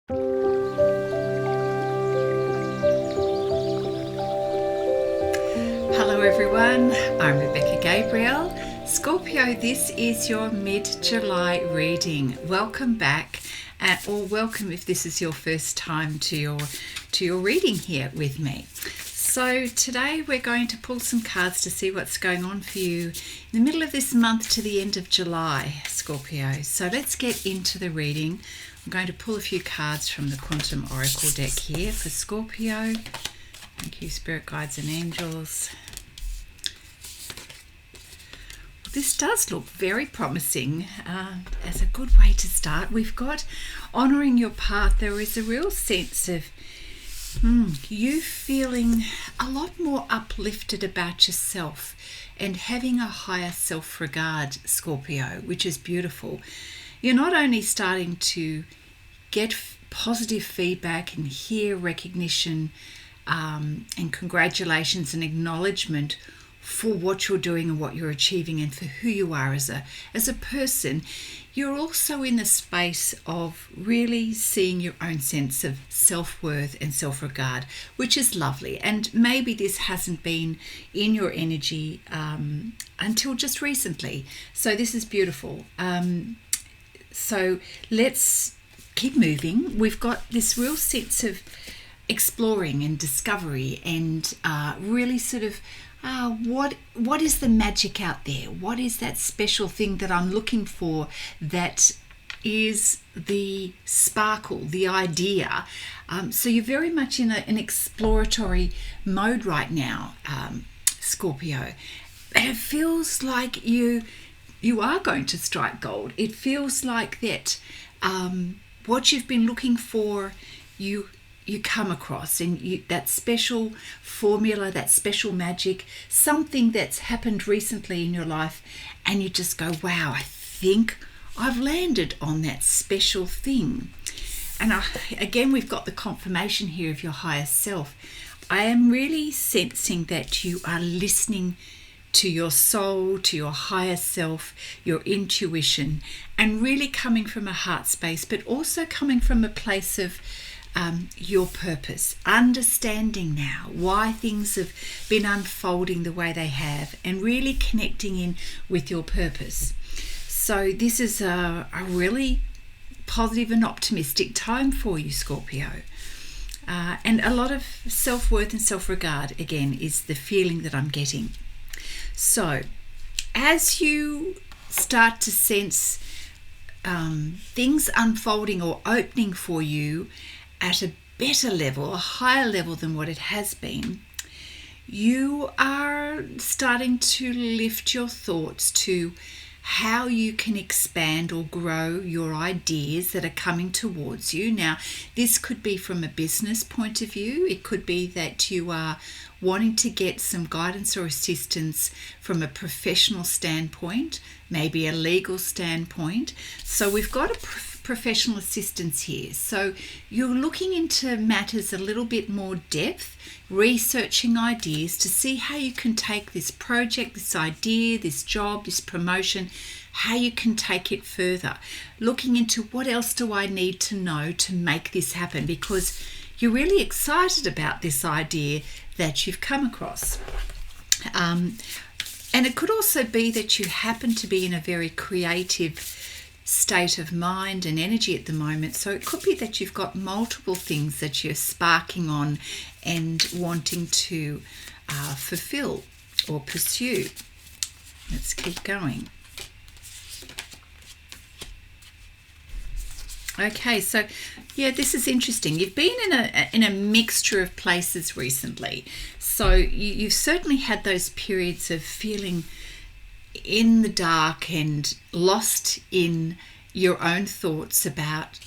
Hello everyone, I'm Rebecca Gabrielle. Scorpio, this is your mid-July reading. Welcome back, or welcome if this is your first time to your reading here with me. So today we're going to pull some cards to see what's going on for you in the middle of this month to the end of July, Scorpio. So let's get into the reading. I'm going to pull a few cards from the Quantum Oracle deck here for Scorpio. Thank you, Spirit Guides and Angels. Well, this does look very promising as a good way to start. We've got honouring your path. There is a real sense of you feeling a lot more uplifted about yourself and having a higher self-regard, Scorpio, which is beautiful. You're not only starting to get positive feedback and hear recognition and congratulations and acknowledgement for what you're doing and what you're achieving and for who you are as a person. You're also in the space of really seeing your own sense of self-worth and self-regard, which is lovely. And maybe this hasn't been in your energy until just recently. So this is beautiful. So let's keep moving. We've got this real sense of exploring and discovery and really sort of what is the magic out there? What is that special thing that I'm looking for that is the sparkle, the idea? So you're very much in an exploratory mode right now, Scorpio. And it feels like you are going to strike gold. It feels like that what you've been looking for, you come across, and that special formula, that special magic, something that's happened recently in your life, and you just go, wow, I think I've landed on that special thing. And again, we've got the confirmation here of your higher self. I am really sensing that you are listening to your soul, to your higher self, your intuition, and really coming from a heart space, but also coming from a place of your purpose, understanding now why things have been unfolding the way they have, and really connecting in with your purpose. So this is a really positive and optimistic time for you, Scorpio. And a lot of self-worth and self-regard, again, is the feeling that I'm getting. So as you start to sense things unfolding or opening for you at a better level, a higher level than what it has been, you are starting to lift your thoughts to how you can expand or grow your ideas that are coming towards you. Now, this could be from a business point of view. It could be that you are wanting to get some guidance or assistance from a professional standpoint, maybe a legal standpoint. So we've got a professional assistance here. So you're looking into matters a little bit more depth, researching ideas to see how you can take this project, this idea, this job, this promotion, how you can take it further. Looking into what else do I need to know to make this happen, because you're really excited about this idea that you've come across. And it could also be that you happen to be in a very creative state of mind and energy at the moment. So it could be that you've got multiple things that you're sparking on and wanting to fulfill or pursue. Let's keep going. Okay, so yeah, this is interesting. You've been in a mixture of places recently. So you've certainly had those periods of feeling in the dark and lost in your own thoughts about,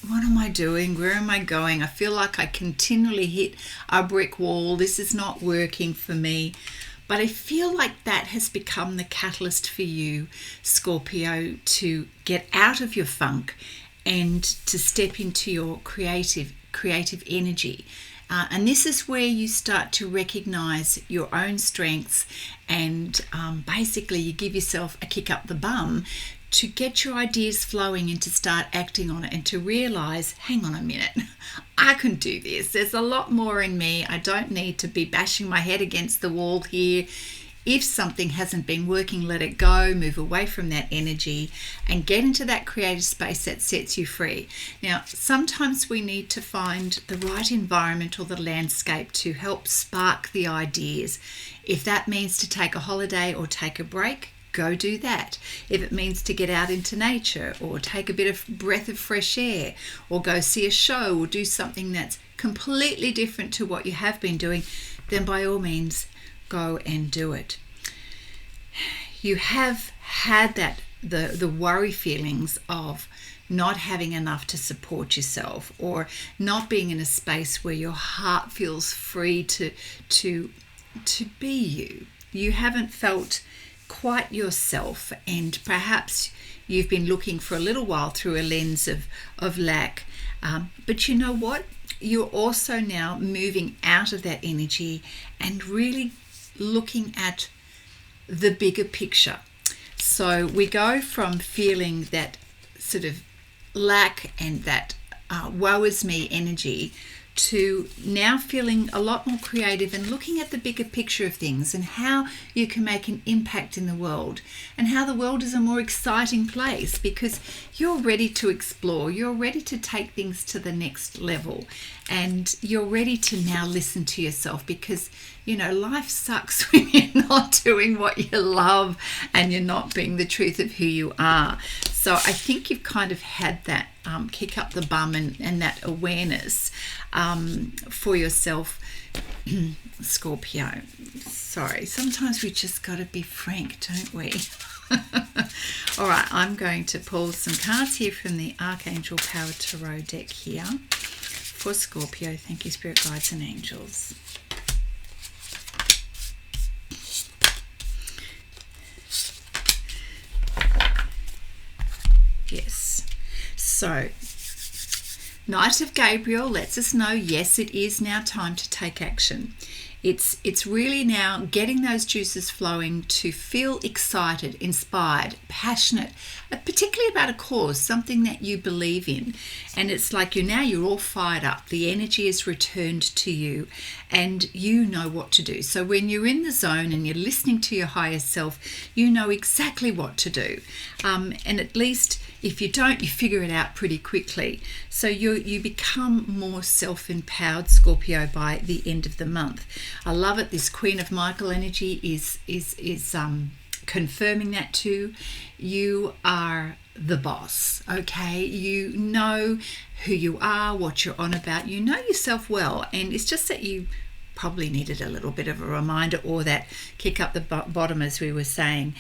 what am I doing? Where am I going? I feel like I continually hit a brick wall. This is not working for me. But I feel like that has become the catalyst for you, Scorpio, to get out of your funk and to step into your creative energy. And this is where you start to recognize your own strengths, and basically you give yourself a kick up the bum to get your ideas flowing and to start acting on it and to realize, hang on a minute, I can do this. There's a lot more in me. I don't need to be bashing my head against the wall here. If something hasn't been working, let it go, move away from that energy and get into that creative space that sets you free. Now, sometimes we need to find the right environment or the landscape to help spark the ideas. If that means to take a holiday or take a break, go do that. If it means to get out into nature or take a bit of breath of fresh air or go see a show or do something that's completely different to what you have been doing, then by all means, go and do it. You have had the worry feelings of not having enough to support yourself or not being in a space where your heart feels free to be you. You haven't felt quite yourself, and perhaps you've been looking for a little while through a lens of lack. But you know what? You're also now moving out of that energy and really looking at the bigger picture. So we go from feeling that sort of lack and that woe is me energy to now feeling a lot more creative and looking at the bigger picture of things and how you can make an impact in the world and how the world is a more exciting place because you're ready to explore, you're ready to take things to the next level, and you're ready to now listen to yourself because, you know, life sucks when you're not doing what you love and you're not being the truth of who you are. So I think you've kind of had that kick up the bum and that awareness for yourself, Scorpio. Sorry, sometimes we just got to be frank, don't we? All right, I'm going to pull some cards here from the Archangel Power Tarot deck here for Scorpio. Thank you, Spirit Guides and Angels. Yes. So, Knight of Gabriel lets us know, yes, it is now time to take action. It's really now getting those juices flowing to feel excited, inspired, passionate, particularly about a cause, something that you believe in. And it's like you're all fired up. The energy is returned to you and you know what to do. So when you're in the zone and you're listening to your higher self, you know exactly what to do. And at least if you don't, you figure it out pretty quickly. So you become more self-empowered, Scorpio, by the end of the month. I love it. This Queen of Michael energy is confirming that too. You are the boss, okay? You know who you are, what you're on about. You know yourself well, and it's just that you probably needed a little bit of a reminder or that kick up the bottom, as we were saying.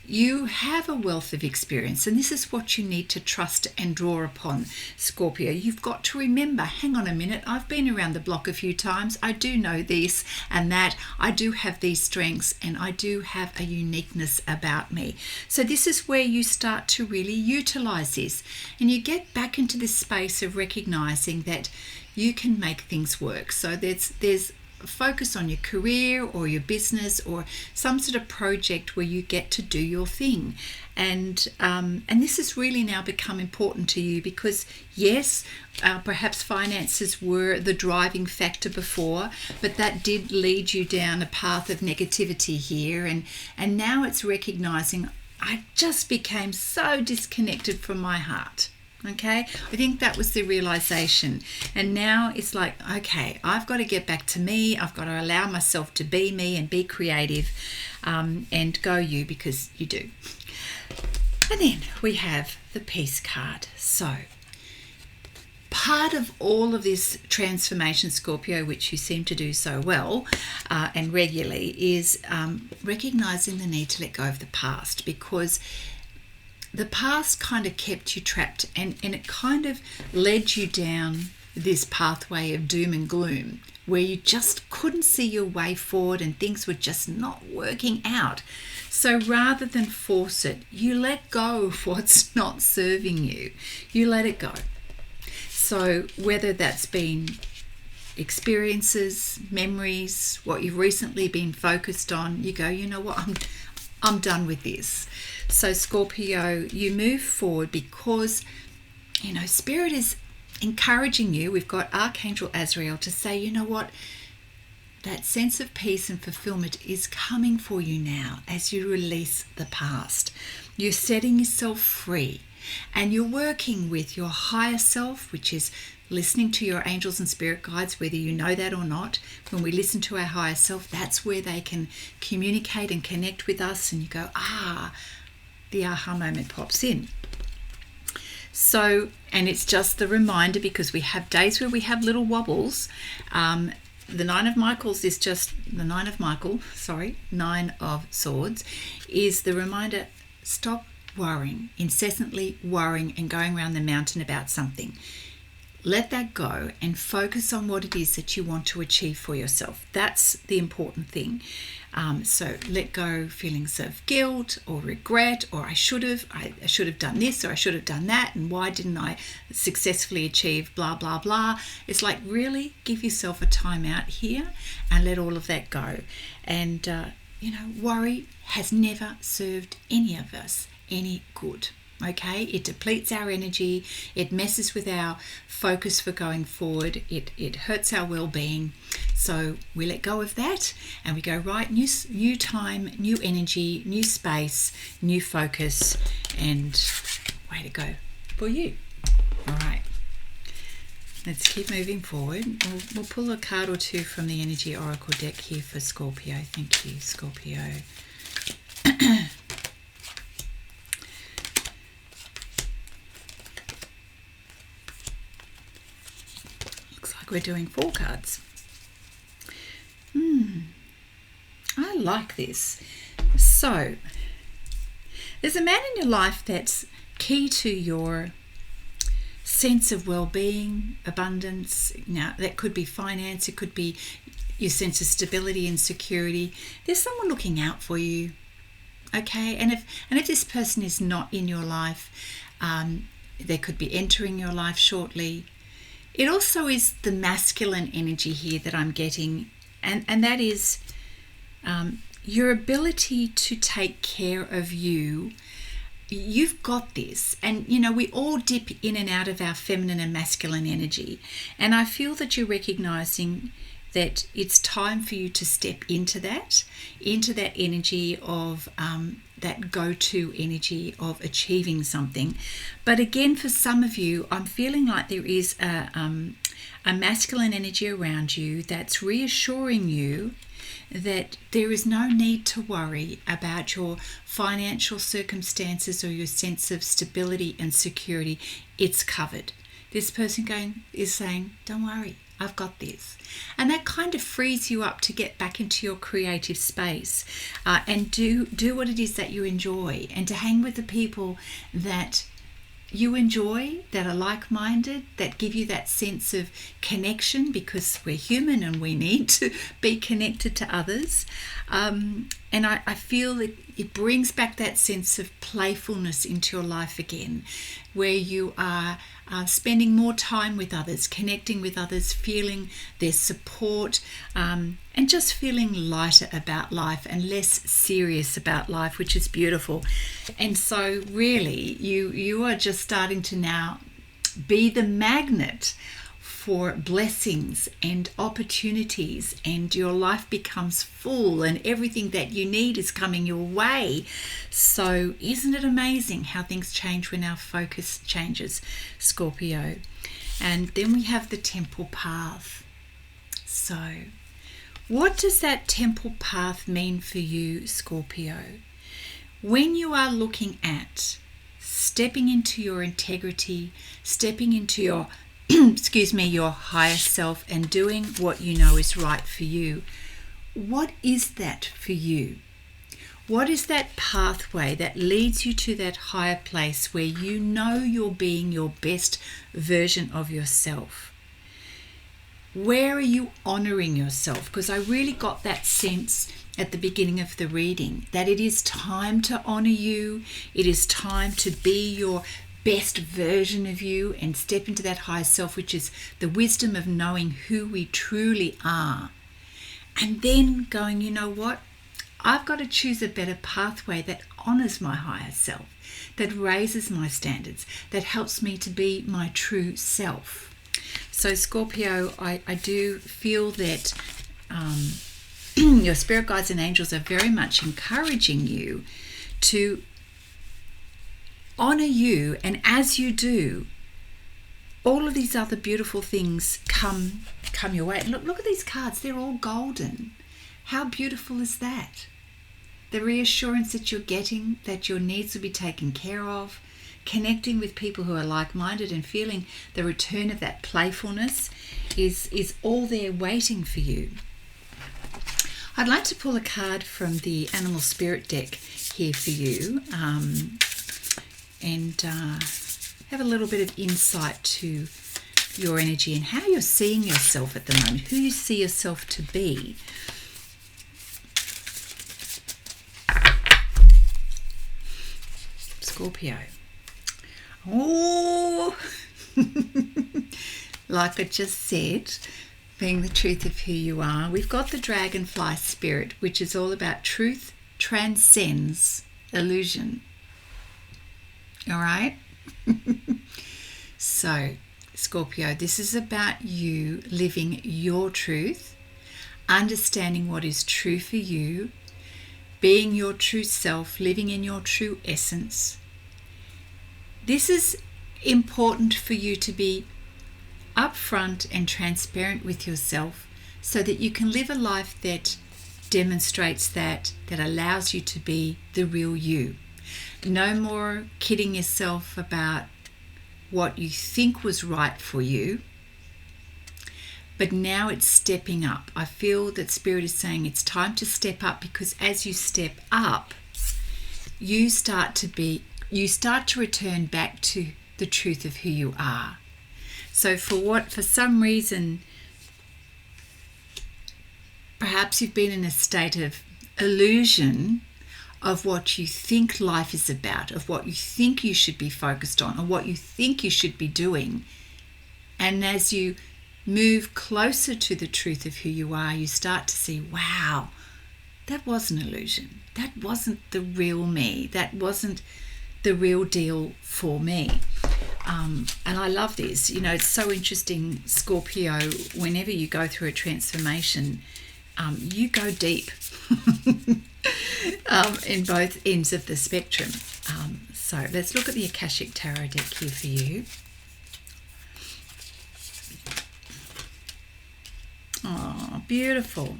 You have a wealth of experience, and this is what you need to trust and draw upon, Scorpio. You've got to remember, hang on a minute, I've been around the block a few times. I do know this and that. I do have these strengths and I do have a uniqueness about me. So this is where you start to really utilize this, and you get back into this space of recognizing that you can make things work. So there's focus on your career or your business or some sort of project where you get to do your thing, and this has really now become important to you because yes, perhaps finances were the driving factor before, but that did lead you down a path of negativity here, and now it's recognizing I just became so disconnected from my heart. Okay, I think that was the realization, and now it's like, okay, I've got to get back to me. I've got to allow myself to be me and be creative, and go you, because you do. And then we have the Peace card. So part of all of this transformation, Scorpio, which you seem to do so well and regularly, is recognizing the need to let go of the past, because the past kind of kept you trapped, and it kind of led you down this pathway of doom and gloom where you just couldn't see your way forward and things were just not working out. So rather than force it, you let go of what's not serving you. You let it go. So whether that's been experiences, memories, what you've recently been focused on, you go, you know what, I'm done with this. So Scorpio, you move forward because, Spirit is encouraging you. We've got Archangel Azrael to say, you know what? That sense of peace and fulfillment is coming for you now as you release the past. You're setting yourself free and you're working with your higher self, which is listening to your angels and spirit guides, whether you know that or not. When we listen to our higher self, that's where they can communicate and connect with us, and you go, the aha moment pops in. So, and it's just the reminder, because we have days where we have little wobbles. The Nine of Swords is the reminder, stop worrying, incessantly worrying and going around the mountain about something. Let that go and focus on what it is that you want to achieve for yourself. That's the important thing. So let go feelings of guilt or regret, or I should have done this, or I should have done that, and why didn't I successfully achieve blah, blah, blah. It's like, really give yourself a time out here and let all of that go. And, worry has never served any of us any good. Okay, it depletes our energy, it messes with our focus for going forward, it hurts our well-being. So we let go of that and we go, right, new time, new energy, new space, new focus, and way to go for you. All right, let's keep moving forward. We'll pull a card or two from the Energy Oracle deck here for Scorpio. Thank you, Scorpio. We're doing 4 cards. I like this. So, there's a man in your life that's key to your sense of well-being, abundance. Now, that could be finance, it could be your sense of stability and security. There's someone looking out for you. Okay, and if this person is not in your life, they could be entering your life shortly. It also is the masculine energy here that I'm getting, and that is your ability to take care of you. You've got this, and we all dip in and out of our feminine and masculine energy, and I feel that you're recognizing that it's time for you to step into that energy of that go-to energy of achieving something. But again, for some of you, I'm feeling like there is a masculine energy around you that's reassuring you that there is no need to worry about your financial circumstances or your sense of stability and security. It's covered. This person is saying, don't worry, I've got this. And that kind of frees you up to get back into your creative space and do what it is that you enjoy, and to hang with the people that you enjoy, that are like-minded, that give you that sense of connection, because we're human and we need to be connected to others. And I feel that it brings back that sense of playfulness into your life again, where you are spending more time with others, connecting with others, feeling their support, and just feeling lighter about life and less serious about life, which is beautiful. And so really you are just starting to now be the magnet for blessings and opportunities, and your life becomes full and everything that you need is coming your way. So isn't it amazing how things change when our focus changes, Scorpio? And then we have the temple path. So what does that temple path mean for you, Scorpio? When you are looking at stepping into your integrity, stepping into your your higher self, and doing what you know is right for you, what is that for you? What is that pathway that leads you to that higher place where you know you're being your best version of yourself? Where are you honoring yourself? Because I really got that sense at the beginning of the reading that it is time to honor you. It is time to be your best version of you and step into that higher self, which is the wisdom of knowing who we truly are. And then going, you know what? I've got to choose a better pathway that honors my higher self, that raises my standards, that helps me to be my true self. So Scorpio, I do feel that your spirit guides and angels are very much encouraging you to honor you, and as you do, all of these other beautiful things come your way. Look at these cards, they're all golden. How beautiful is that? The reassurance that you're getting that your needs will be taken care of, connecting with people who are like-minded and feeling the return of that playfulness is all there waiting for you. I'd like to pull a card from the Animal Spirit deck here for you, and have a little bit of insight to your energy and how you're seeing yourself at the moment, who you see yourself to be. Scorpio. Oh, like I just said, being the truth of who you are, we've got the dragonfly spirit, which is all about truth transcends illusion. All right? So, Scorpio, this is about you living your truth, understanding what is true for you, being your true self, living in your true essence. This is important for you to be upfront and transparent with yourself so that you can live a life that demonstrates that allows you to be the real you. No more kidding yourself about what you think was right for you, but now it's stepping up. I feel that Spirit is saying it's time to step up, because as you step up, you start to return back to the truth of who you are. So for some reason, perhaps you've been in a state of illusion of what you think life is about, of what you think you should be focused on, or what you think you should be doing. And as you move closer to the truth of who you are, you start to see, wow, that was an illusion. That wasn't the real me. That wasn't the real deal for me. And I love this. You know, it's so interesting, Scorpio, whenever you go through a transformation, you go deep in both ends of the spectrum. So let's look at the Akashic Tarot deck here for you. Oh, beautiful.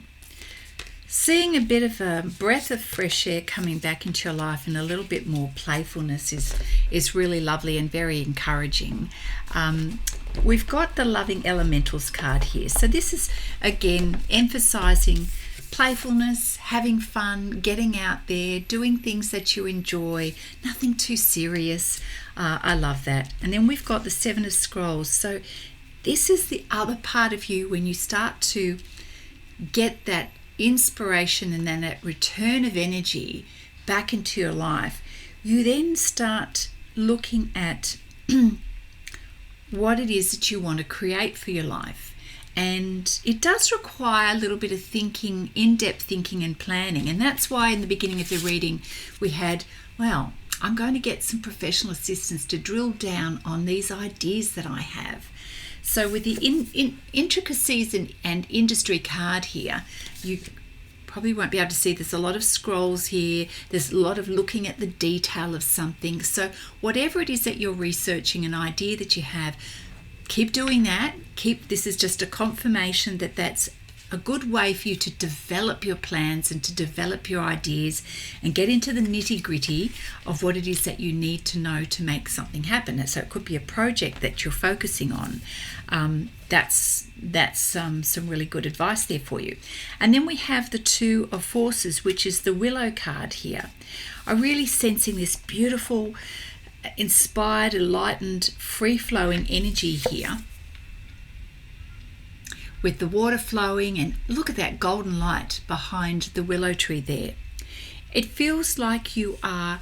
Seeing a bit of a breath of fresh air coming back into your life and a little bit more playfulness is really lovely and very encouraging. We've got the Loving Elementals card here. So this is, again, emphasizing playfulness, having fun, getting out there, doing things that you enjoy, nothing too serious. I love that. And then we've got the Seven of Scrolls. So this is the other part of you when you start to get that inspiration and then that return of energy back into your life. You then start looking at what it is that you want to create for your life. And it does require a little bit of thinking, in-depth thinking and planning. And that's why in the beginning of the reading we had, well, I'm going to get some professional assistance to drill down on these ideas that I have. So with the intricacies and industry card here, you probably won't be able to see there's a lot of scrolls here. There's a lot of looking at the detail of something. So whatever it is that you're researching, an idea that you have, keep doing that. This is just a confirmation that that's a good way for you to develop your plans and to develop your ideas and get into the nitty-gritty of what it is that you need to know to make something happen. So it could be a project that you're focusing on. That's some really good advice there for you. And then we have the Two of Forces, which is the Willow card here. I'm really sensing this beautiful, inspired, enlightened, free-flowing energy here, with the water flowing, and look at that golden light behind the willow tree there. It feels like you are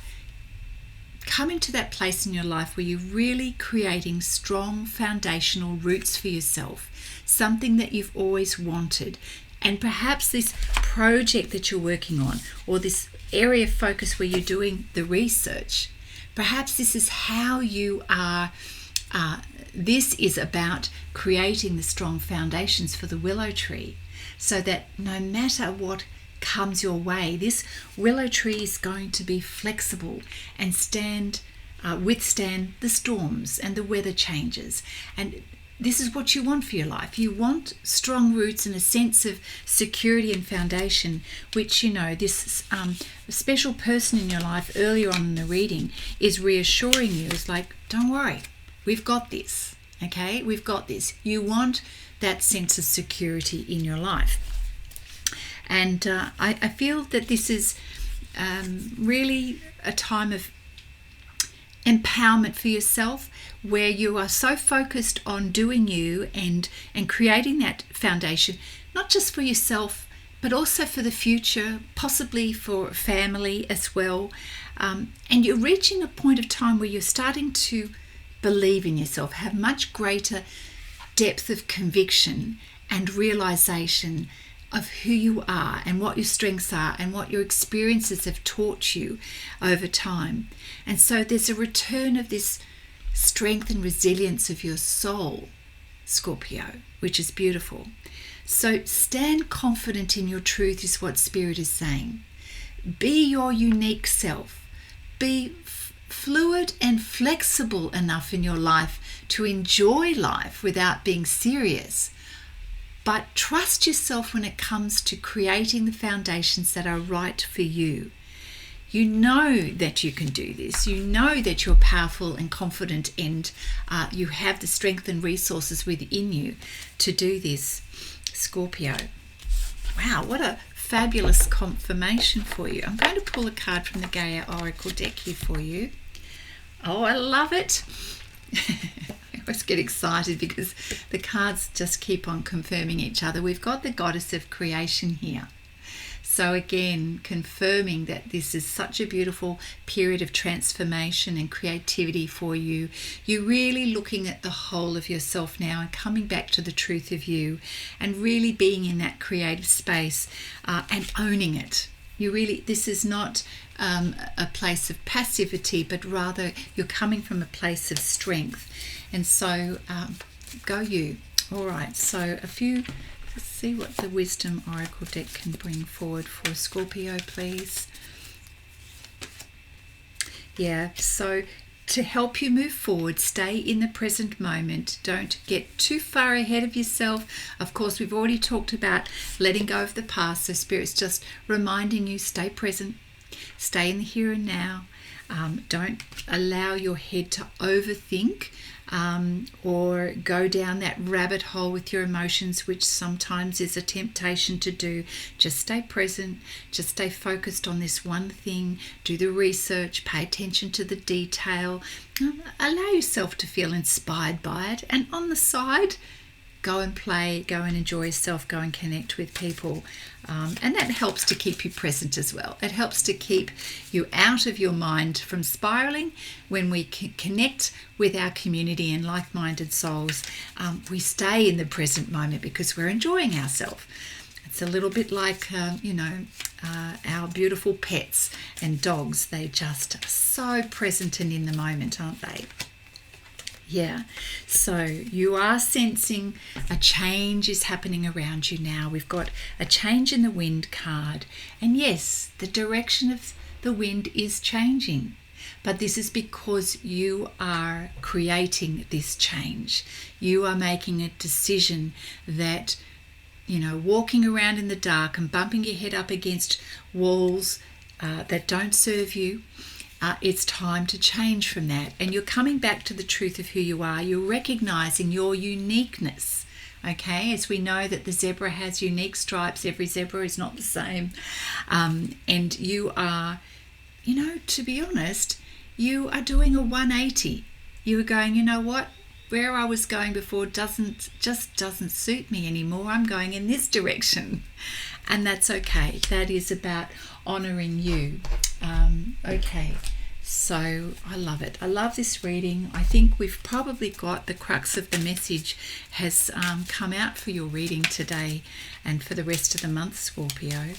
coming to that place in your life where you're really creating strong foundational roots for yourself, something that you've always wanted. And perhaps this project that you're working on, or this area of focus where you're doing the research. Perhaps this is how you are. This is about creating the strong foundations for the willow tree, so that no matter what comes your way, this willow tree is going to be flexible and withstand the storms and the weather changes. And this is what you want for your life. You want strong roots and a sense of security and foundation, which, this special person in your life earlier on in the reading is reassuring you. It's like, don't worry, we've got this, okay? We've got this. You want that sense of security in your life. And I feel that this is really a time of empowerment for yourself, where you are so focused on doing you and creating that foundation, not just for yourself, but also for the future, possibly for family as well. And you're reaching a point of time where you're starting to believe in yourself, have much greater depth of conviction and realization of who you are and what your strengths are and what your experiences have taught you over time. And so there's a return of this strength and resilience of your soul, Scorpio, which is beautiful. So stand confident in your truth is what Spirit is saying. Be your unique self. Be fluid and flexible enough in your life to enjoy life without being serious. But trust yourself when it comes to creating the foundations that are right for you. You know that you can do this. You know that you're powerful and confident, and you have the strength and resources within you to do this, Scorpio. Wow, what a fabulous confirmation for you. I'm going to pull a card from the Gaia Oracle deck here for you. Oh, I love it. I always get excited because the cards just keep on confirming each other. We've got the goddess of creation here. So again, confirming that this is such a beautiful period of transformation and creativity for you. You're really looking at the whole of yourself now and coming back to the truth of you and really being in that creative space and owning it. This is not a place of passivity, but rather you're coming from a place of strength. And so go you. All right, so let's see what the Wisdom Oracle deck can bring forward for Scorpio, please. Yeah, so to help you move forward, stay in the present moment. Don't get too far ahead of yourself. Of course, we've already talked about letting go of the past, so Spirit's just reminding you, stay present, stay in the here and now. Don't allow your head to overthink or go down that rabbit hole with your emotions, which sometimes is a temptation to do. Just stay present, just stay focused on this one thing, do the research, pay attention to the detail, allow yourself to feel inspired by it, and on the side, go and play, go and enjoy yourself, go and connect with people. And that helps to keep you present as well. It helps to keep you out of your mind from spiraling. When we connect with our community and like-minded souls, we stay in the present moment because we're enjoying ourselves. It's a little bit like, our beautiful pets and dogs. They just are so present and in the moment, aren't they? Yeah, so you are sensing a change is happening around you now. We've got a change in the wind card. And yes, the direction of the wind is changing. But this is because you are creating this change. You are making a decision that, walking around in the dark and bumping your head up against walls that don't serve you, it's time to change from that. And you're coming back to the truth of who you are. You're recognizing your uniqueness. Okay, as we know that the zebra has unique stripes, every zebra is not the same. And you are, to be honest, you are doing a 180. You are going, you know what? Where I was going before doesn't suit me anymore. I'm going in this direction. And that's okay. That is about honoring you. Okay, So I love it. I love this reading. I think we've probably got the crux of the message has come out for your reading today and for the rest of the month, Scorpio.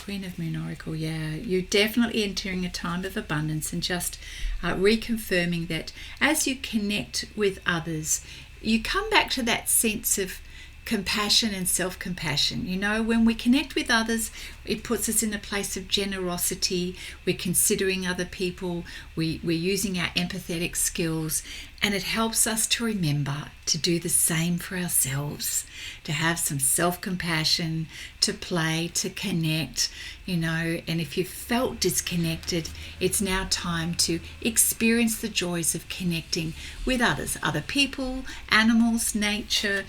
Queen of Moon Oracle, yeah, you're definitely entering a time of abundance, and just reconfirming that as you connect with others, you come back to that sense of compassion and self-compassion. You know, when we connect with others, it puts us in a place of generosity. We're considering other people. We're using our empathetic skills, and it helps us to remember to do the same for ourselves, to have some self-compassion, to play, to connect, you know. And if you felt disconnected, it's now time to experience the joys of connecting with others, other people, animals, nature,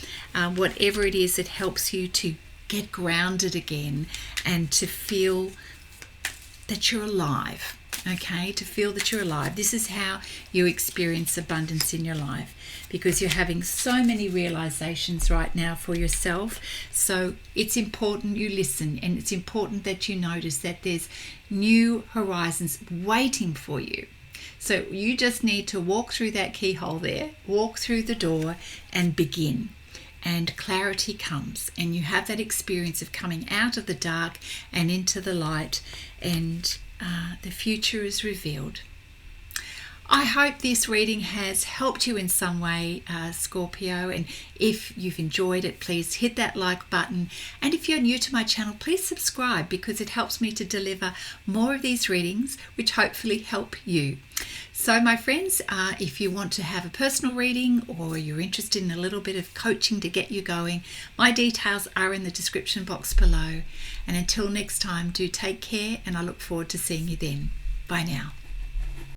whatever it is that helps you to get grounded again and to feel that you're alive. Okay, to feel that you're alive. This is how you experience abundance in your life, because you're having so many realizations right now for yourself. So it's important you listen, and it's important that you notice that there's new horizons waiting for you. So you just need to walk through that keyhole there, walk through the door and begin. And clarity comes, and you have that experience of coming out of the dark and into the light, and the future is revealed. I hope this reading has helped you in some way, Scorpio, and if you've enjoyed it, please hit that like button, and if you're new to my channel, please subscribe, because it helps me to deliver more of these readings which hopefully help you. So my friends, if you want to have a personal reading, or you're interested in a little bit of coaching to get you going, my details are in the description box below. And until next time, do take care, and I look forward to seeing you then. Bye now.